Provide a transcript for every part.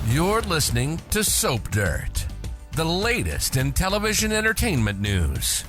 You're listening to Soap Dirt, the latest in television entertainment news.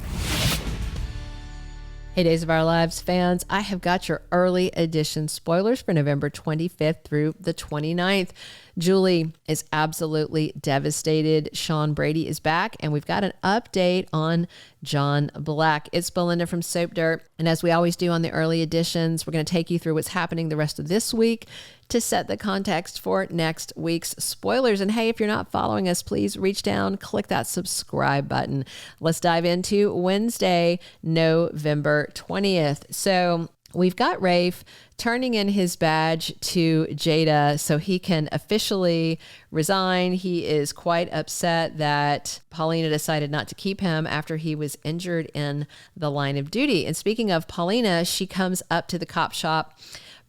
Hey, Days of Our Lives fans, I have got your early edition spoilers for November 25th through the 29th. Julie is absolutely devastated. Shawn Brady is back, and we've got an update on John Black. It's Belinda from Soap Dirt, and as we always do on the early editions, we're going to take you through what's happening the rest of this week to set the context for next week's spoilers. And hey, if you're not following us, please reach down, click that subscribe button. Let's dive into Wednesday, November 20th. So we've got Rafe turning in his badge to Jada so he can officially resign. He is quite upset that Paulina decided not to keep him after he was injured in the line of duty. And speaking of Paulina, she comes up to the cop shop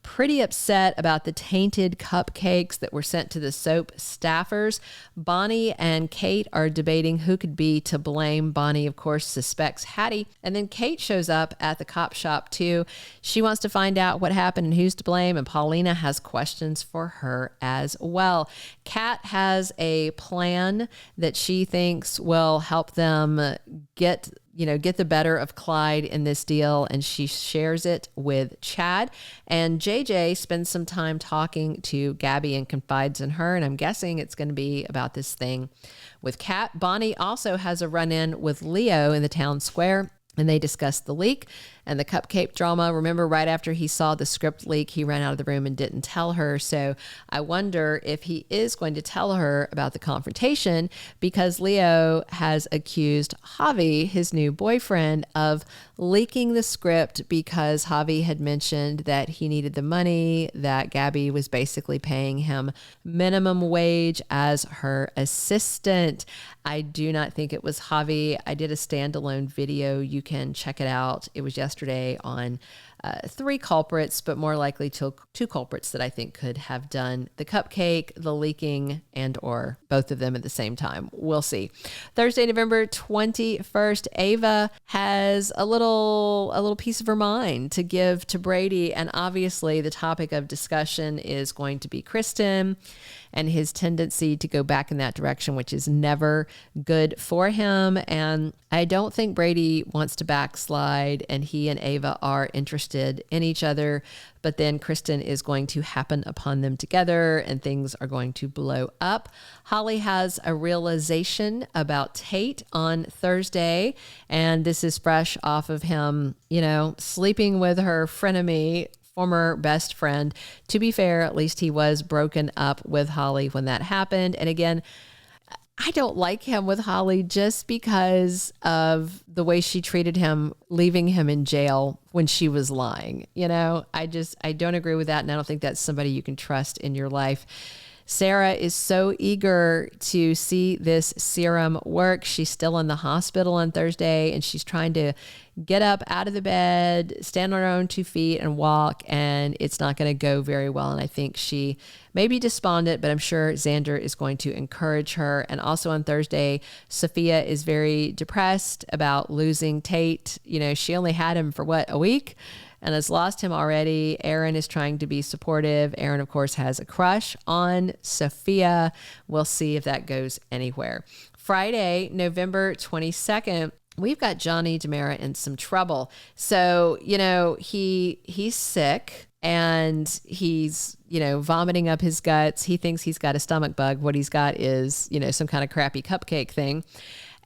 pretty upset about the tainted cupcakes that were sent to the soap staffers. Bonnie and Kate are debating who could be to blame. Bonnie, of course, suspects Hattie. And then Kate shows up at the cop shop too. She wants to find out what happened and who's to blame. And Paulina has questions for her as well. Kat has a plan that she thinks will help them get the better of Clyde in this deal, and she shares it with Chad. And JJ spends some time talking to Gabi and confides in her, and I'm guessing it's going to be about this thing with Kat. Bonnie also has a run-in with Leo in the town square, and they discuss the leak and the cupcake drama. Remember, right after he saw the script leak, he ran out of the room and didn't tell her. So I wonder if he is going to tell her about the confrontation, because Leo has accused Javi, his new boyfriend, of leaking the script because Javi had mentioned that he needed the money, that Gabi was basically paying him minimum wage as her assistant. I do not think it was Javi. I did a standalone video. You can check it out. It was yesterday on 3 culprits, but more likely 2 culprits that I think could have done the cupcake, the leaking, and or both of them at the same time. We'll see. Thursday, November 21st, Ava has a little piece of her mind to give to Brady, and obviously the topic of discussion is going to be Kristen and his tendency to go back in that direction, which is never good for him. And I don't think Brady wants to backslide, and he and Ava are interested in each other, but then Kristen is going to happen upon them together and things are going to blow up. Holly has a realization about Tate on Thursday, and this is fresh off of him, sleeping with her frenemy, former best friend. To be fair, at least he was broken up with Holly when that happened. And again, I don't like him with Holly just because of the way she treated him, leaving him in jail when she was lying. I don't agree with that. And I don't think that's somebody you can trust in your life. Sarah is so eager to see this serum work. She's still in the hospital on Thursday, and she's trying to get up out of the bed, stand on her own 2 feet and walk, and it's not going to go very well. And I think she may be despondent, but I'm sure Xander is going to encourage her. And also on Thursday, Sophia is very depressed about losing Tate. She only had him for a week? And has lost him already. Aaron is trying to be supportive. Aaron, of course, has a crush on Sophia. We'll see if that goes anywhere. Friday, November 22nd, we've got Johnny DiMera in some trouble. So, he's sick and he's, vomiting up his guts. He thinks he's got a stomach bug. What he's got is, some kind of crappy cupcake thing.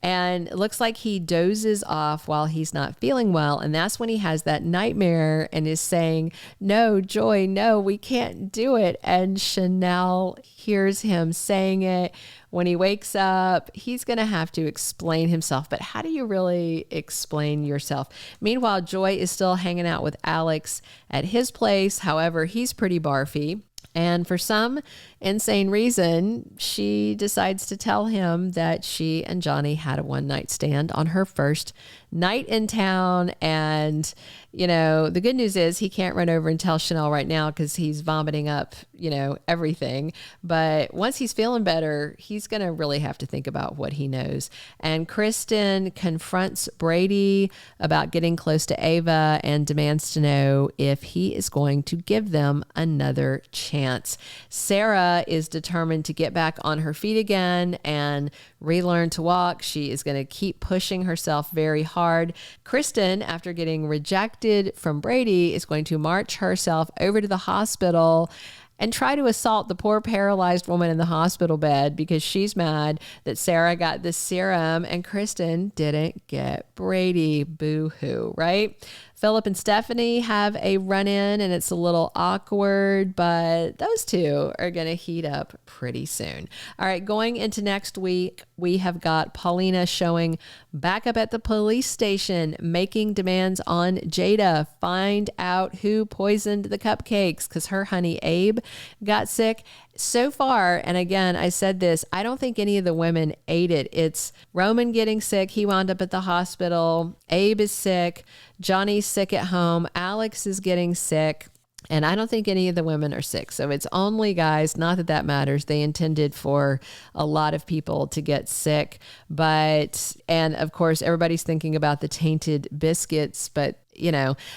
And it looks like he dozes off while he's not feeling well. And that's when he has that nightmare and is saying, "No, Joy, no, we can't do it." And Chanel hears him saying it. When he wakes up, he's going to have to explain himself. But how do you really explain yourself? Meanwhile, Joy is still hanging out with Alex at his place. However, he's pretty barfy. And for some insane reason, she decides to tell him that she and Johnny had a one-night stand on her first night in town. And the good news is he can't run over and tell Chanel right now because he's vomiting up, everything. But once he's feeling better, he's going to really have to think about what he knows. And Kristen confronts Brady about getting close to Ava and demands to know if he is going to give them another chance. Sarah is determined to get back on her feet again and relearn to walk. She is going to keep pushing herself very hard. Kristen, after getting rejected from Brady, is going to march herself over to the hospital and try to assault the poor paralyzed woman in the hospital bed because she's mad that Sarah got the serum and Kristen didn't get Brady. Boo-hoo, right? Philip and Stephanie have a run-in and it's a little awkward, but those two are going to heat up pretty soon. All right, going into next week, we have got Paulina showing back up at the police station, making demands on Jada. Find out who poisoned the cupcakes because her honey Abe got sick. So far, and again, I said this, I don't think any of the women ate it. It's Roman getting sick. He wound up at the hospital. Abe is sick. Johnny's sick at home. Alex is getting sick. And I don't think any of the women are sick. So it's only guys, not that that matters. They intended for a lot of people to get sick. And of course, everybody's thinking about the tainted biscuits, but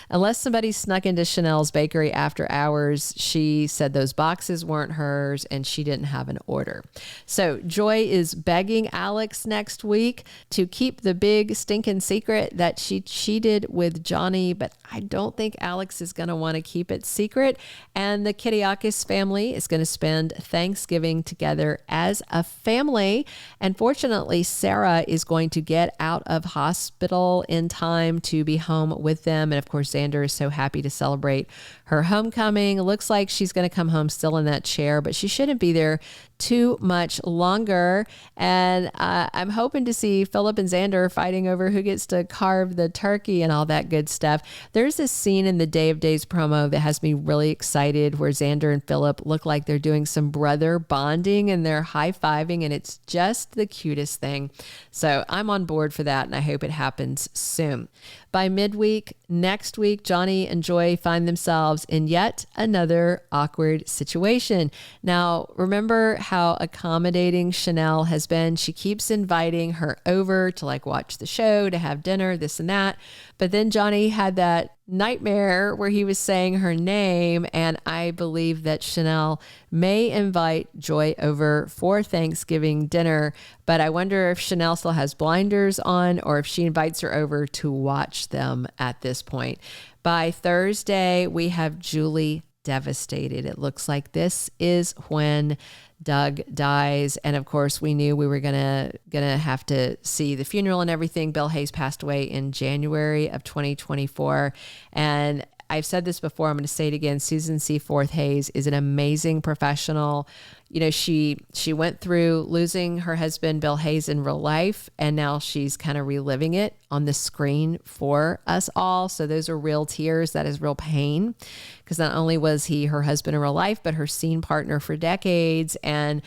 unless somebody snuck into Chanel's bakery after hours, she said those boxes weren't hers and she didn't have an order. So Joy is begging Alex next week to keep the big stinking secret that she cheated with Johnny, but I don't think Alex is going to want to keep it secret. And the Kiriakis family is going to spend Thanksgiving together as a family. And fortunately, Sarah is going to get out of hospital in time to be home with them. And of course, Xander is so happy to celebrate her homecoming. It looks like she's going to come home still in that chair, but she shouldn't be there too much longer. And I'm hoping to see Philip and Xander fighting over who gets to carve the turkey and all that good stuff. There's this scene in the Day of Days promo that has me really excited where Xander and Philip look like they're doing some brother bonding and they're high-fiving, and it's just the cutest thing. So I'm on board for that, and I hope it happens soon. By midweek next week, Johnny and Joy find themselves in yet another awkward situation. Now, remember how accommodating Chanel has been. She keeps inviting her over to watch the show, to have dinner, this and that. But then Johnny had that nightmare where he was saying her name, and I believe that Chanel may invite Joy over for Thanksgiving dinner, but I wonder if Chanel still has blinders on or if she invites her over to watch them at this point. By Thursday, we have Julie devastated. It looks like this is when Doug dies. And of course, we knew we were gonna have to see the funeral and everything. Bill Hayes passed away in January of 2024. And I've said this before, I'm going to say it again. Susan Seaforth Hayes is an amazing professional. She went through losing her husband, Bill Hayes, in real life, and now she's kind of reliving it on the screen for us all. So those are real tears. That is real pain, because not only was he her husband in real life, but her scene partner for decades. And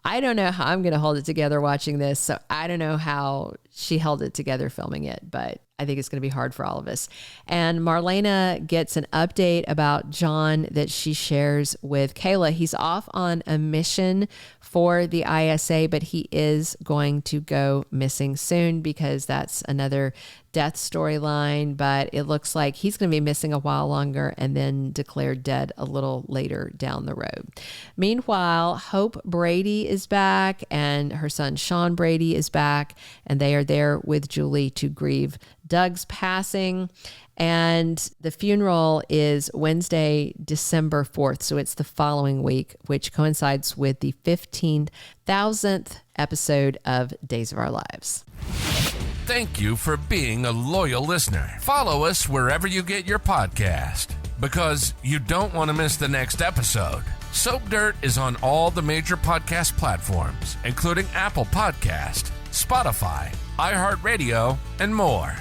I don't know how I'm going to hold it together watching this. So I don't know how she held it together filming it, but I think it's going to be hard for all of us. And Marlena gets an update about John that she shares with Kayla. He's off on a mission for the ISA, but he is going to go missing soon because that's another death storyline. But it looks like he's going to be missing a while longer and then declared dead a little later down the road. Meanwhile, Hope Brady is back and her son Shawn Brady is back, and they are there with Julie to grieve Doug's passing. And the funeral is Wednesday, December 4th. So it's the following week, which coincides with the 15,000th episode of Days of Our Lives. Thank you for being a loyal listener. Follow us wherever you get your podcast, because you don't want to miss the next episode. Soap Dirt is on all the major podcast platforms, including Apple Podcast, Spotify, iHeartRadio, and more.